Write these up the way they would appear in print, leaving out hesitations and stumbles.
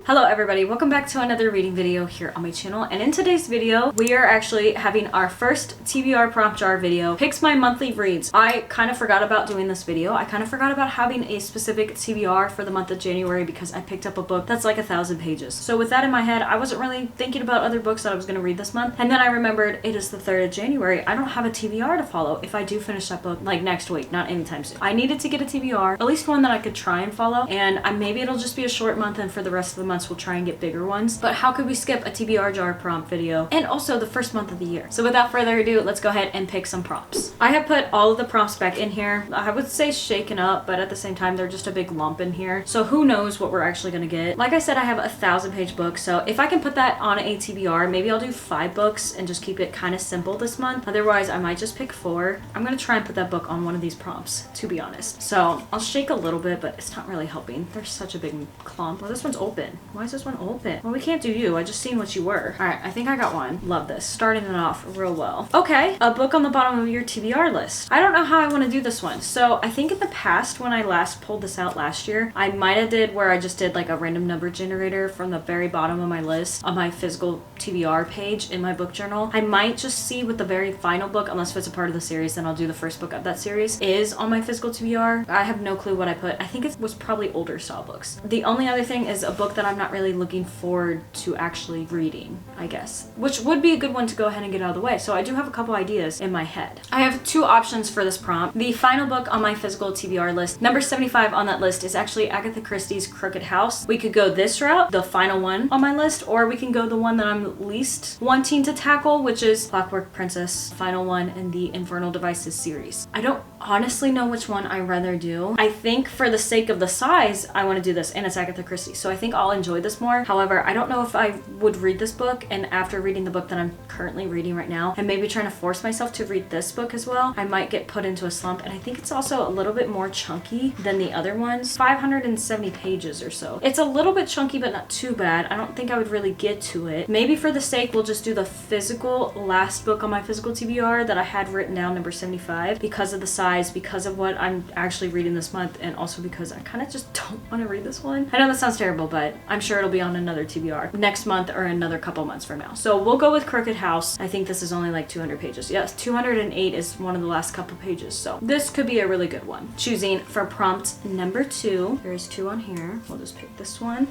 Hello everybody, welcome back to another reading video here on my channel, and in today's video we are actually having our first TBR prompt jar video, picks my monthly reads. I kind of forgot about doing this video. I kind of forgot about having a specific TBR for the month of January because I picked up a book that's like 1,000 pages. So with that in my head, I wasn't really thinking about other books that I was going to read this month, and then I remembered it is the 3rd of January. I don't have a TBR to follow if I do finish that book like next week, not anytime soon. I needed to get a TBR, at least one that I could try and follow, and maybe it'll just be a short month, and for the rest of the months we'll try and get bigger ones. But how could we skip a TBR jar prompt video and also the first month of the year? So without further ado, let's go ahead and pick some prompts. I have put all of the prompts back in here. I would say shaken up, but at the same time they're just a big lump in here, so who knows what we're actually gonna get. Like I said, I have a 1,000-page book, so if I can put that on a TBR, maybe I'll do 5 books and just keep it kind of simple this month. Otherwise I might just pick 4. I'm gonna try and put that book on one of these prompts, to be honest. So I'll shake a little bit, but it's not really helping. There's such a big clump. Well, this one's open. Why is this one open? Well, we can't do you. I just seen what you were. All right, I think I got one. Love this. Starting it off real well. Okay, a book on the bottom of your TBR list. I don't know how I want to do this one. So I think in the past, when I last pulled this out last year, I might have did where I just did like a random number generator from the very bottom of my list on my physical TBR page in my book journal. I might just see what the very final book, unless it's a part of the series, then I'll do the first book of that series, is on my physical TBR. I have no clue what I put. I think it was probably older Saw books. The only other thing is a book that I'm not really looking forward to actually reading, I guess, which would be a good one to go ahead and get out of the way. So I do have a couple ideas in my head. I have 2 options for this prompt. The final book on my physical TBR list, number 75 on that list, is actually Agatha Christie's Crooked House. We could go this route, the final one on my list, or we can go the one that I'm least wanting to tackle, which is Clockwork Princess, final one in the Infernal Devices series. I don't honestly know which one I'd rather do. I think for the sake of the size, I want to do this, and it's Agatha Christie, so I think I'll enjoy this more. However, I don't know if I would read this book, and after reading the book that I'm currently reading right now, and maybe trying to force myself to read this book as well, I might get put into a slump. And I think it's also a little bit more chunky than the other ones, 570 pages or so. It's a little bit chunky, but not too bad. I don't think I would really get to it. Maybe for the sake, we'll just do the physical last book on my physical TBR that I had written down, number 75, because of the size, because of what I'm actually reading this month, and also because I kind of just don't want to read this one. I know that sounds terrible, but I'm sure it'll be on another TBR next month or another couple months from now. So we'll go with Crooked House. I think this is only like 200 pages. Yes, 208 is one of the last couple pages, so this could be a really good one. Choosing for prompt number 2. There's 2 on here. We'll just pick this one.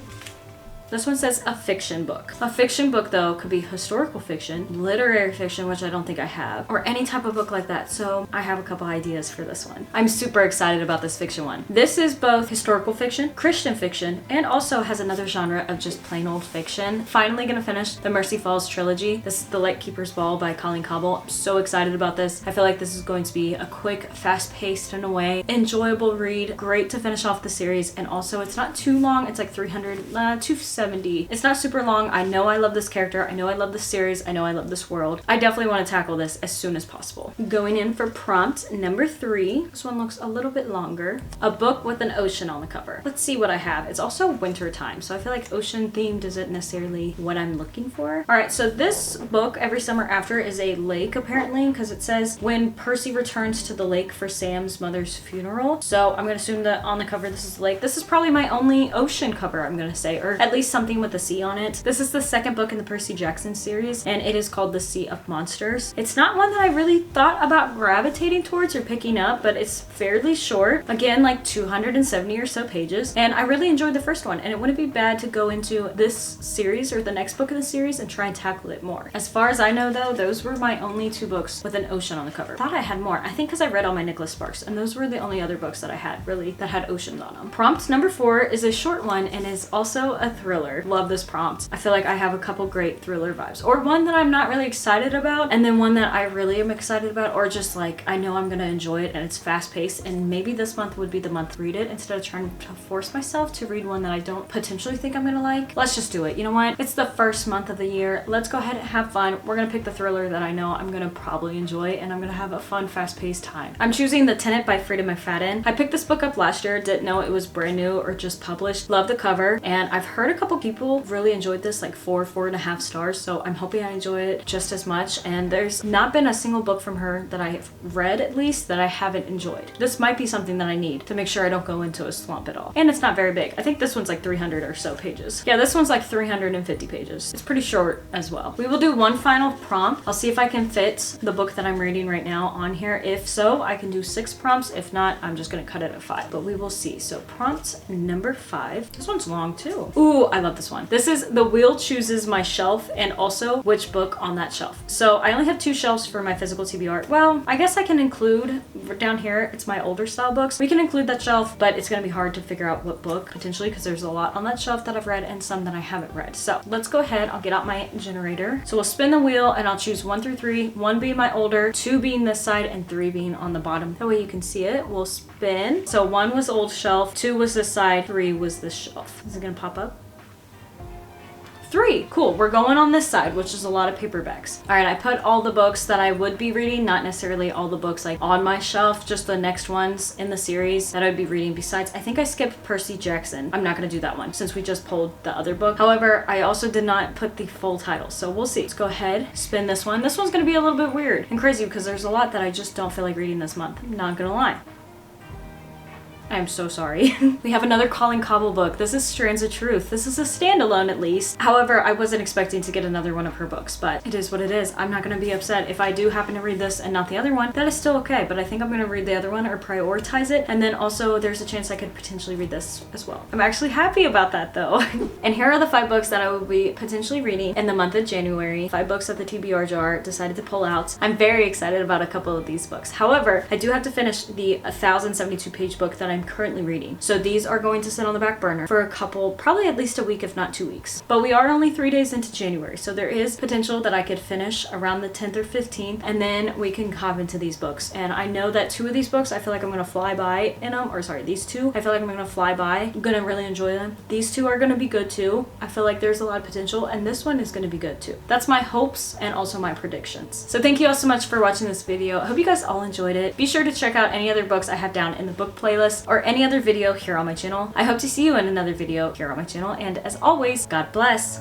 This one says a fiction book. A fiction book, though, could be historical fiction, literary fiction, which I don't think I have, or any type of book like that. So I have a couple ideas for this one. I'm super excited about this fiction one. This is both historical fiction, Christian fiction, and also has another genre of just plain old fiction. Finally gonna finish the Mercy Falls trilogy. This is The Lightkeeper's Ball by Colleen Cobble. I'm so excited about this. I feel like this is going to be a quick, fast-paced in a way, enjoyable read, great to finish off the series, and also it's not too long. It's like 270. It's not super long. I know I love this character. I know I love this series. I know I love this world. I definitely want to tackle this as soon as possible. Going in for prompt number 3. This one looks a little bit longer. A book with an ocean on the cover. Let's see what I have. It's also winter time, so I feel like ocean themed isn't necessarily what I'm looking for. All right, so this book, Every Summer After, is a lake apparently, because it says when Percy returns to the lake for Sam's mother's funeral. So I'm gonna assume that on the cover this is the lake. This is probably my only ocean cover, I'm gonna say, or at least something with a sea on it. This is the 2nd book in the Percy Jackson series, and it is called The Sea of Monsters. It's not one that I really thought about gravitating towards or picking up, but it's fairly short. Again, like 270 or so pages, and I really enjoyed the first one, and it wouldn't be bad to go into this series or the next book in the series and try and tackle it more. As far as I know, though, those were my only 2 books with an ocean on the cover. I thought I had more. I think because I read all my Nicholas Sparks, and those were the only other books that I had really that had oceans on them. Prompt number 4 is a short one and is also a thriller. Love this prompt. I feel like I have a couple great thriller vibes, or one that I'm not really excited about, and then one that I really am excited about, or just like I know I'm gonna enjoy it and it's fast paced, and maybe this month would be the month to read it instead of trying to force myself to read one that I don't potentially think I'm gonna like. Let's just do it. You know what? It's the first month of the year. Let's go ahead and have fun. We're gonna pick the thriller that I know I'm gonna probably enjoy, and I'm gonna have a fun, fast paced time. I'm choosing The Tenant by Frida McFadden. I picked this book up last year, didn't know it was brand new or just published. Love the cover, and I've heard a couple people really enjoyed this, like 4.5 stars, so I'm hoping I enjoy it just as much. And there's not been a single book from her that I've read, at least, that I haven't enjoyed. This might be something that I need to make sure I don't go into a slump at all. And it's not very big. I think this one's like 300 or so pages. Yeah, this one's like 350 pages. It's pretty short as well. We will do one final prompt. I'll see if I can fit the book that I'm reading right now on here. If so, I can do 6 prompts. If not, I'm just gonna cut it at 5, but we will see. So prompt number 5. This one's long too. Ooh, I love this one. This is The Wheel Chooses My Shelf, and also which book on that shelf. So I only have 2 shelves for my physical TBR. Well, I guess I can include down here, it's my older style books. We can include that shelf, but it's gonna be hard to figure out what book potentially, because there's a lot on that shelf that I've read and some that I haven't read. So let's go ahead. I'll get out my generator. So we'll spin the wheel and I'll choose 1 through 3, 1 being my older, 2 being this side, and 3 being on the bottom. That way you can see it. We'll spin. So 1 was old shelf, 2 was this side, 3 was this shelf. Is it gonna pop up? 3. Cool. We're going on this side, which is a lot of paperbacks. All right, I put all the books that I would be reading, not necessarily all the books like on my shelf, just the next ones in the series that I'd be reading. Besides, I think I skipped Percy Jackson. I'm not going to do that one since we just pulled the other book. However, I also did not put the full title, so we'll see. Let's go ahead, spin this one. This one's going to be a little bit weird and crazy because there's a lot that I just don't feel like reading this month. I'm not going to lie. I'm so sorry. We have another Colleen Cobble book. This is Strands of Truth. This is a standalone at least. However, I wasn't expecting to get another one of her books, but it is what it is. I'm not gonna be upset if I do happen to read this and not the other one. That is still okay, but I think I'm gonna read the other one or prioritize it. And then also there's a chance I could potentially read this as well. I'm actually happy about that though. And here are the 5 books that I will be potentially reading in the month of January. 5 books that the TBR jar decided to pull out. I'm very excited about a couple of these books. However, I do have to finish the 1,072 page book that I'm currently reading. So these are going to sit on the back burner for a couple, probably at least a week, if not 2 weeks. But we are only 3 days into January, so there is potential that I could finish around the 10th or 15th, and then we can hop into these books. And I know that 2 of these books, I feel like I'm gonna fly by in them, or sorry, these 2, I feel like I'm gonna fly by. I'm gonna really enjoy them. These 2 are gonna be good too. I feel like there's a lot of potential, and this one is gonna be good too. That's my hopes and also my predictions. So thank you all so much for watching this video. I hope you guys all enjoyed it. Be sure to check out any other books I have down in the book playlist or any other video here on my channel. I hope to see you in another video here on my channel, and as always, God bless.